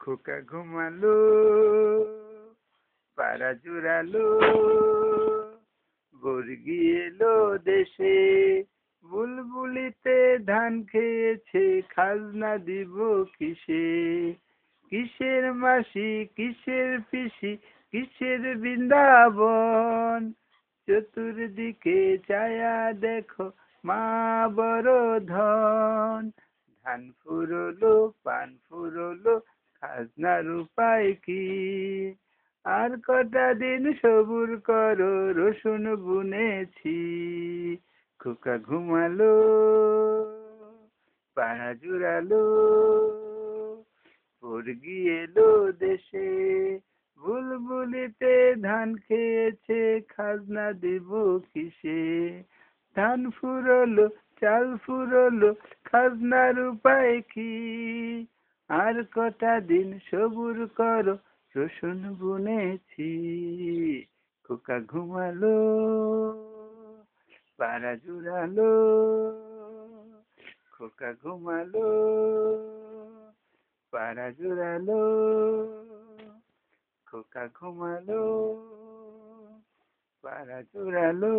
খোকা ঘুমালো, পাড়া জুড়ালো, বর্গি এলো দেশে, বুলবুলিতে ধান খেয়েছে, খাজনা দিব কিসে? কিসের মাসি, কিসের পিসি, কিসের বৃন্দাবন, চতুর্দিকে চায়া দেখো মা বড় ধন। ধান ফুরলো, পান ফুরলো, খাজনার উপায় কি? আর কটা দিন সবুর করো, রসুন বুনেছি। খোকা ঘুমালো, পাড়া জুড়ালো, বর্গি এলো দেশে, বুলবুলিতে ধান খেয়েছে, খাজনা দিব কিসে? ধান ফুরলো, চাল ফুরলো, খাজনার উপায় কি? আর কটা দিন সবুর করো, রসুন বুনেছি। খোকা ঘুমালো, পাড়া জুড়ালো, খোকা ঘুমালো, পাড়া জুড়ালো, খোকা ঘুমালো, পাড়া জুড়ালো।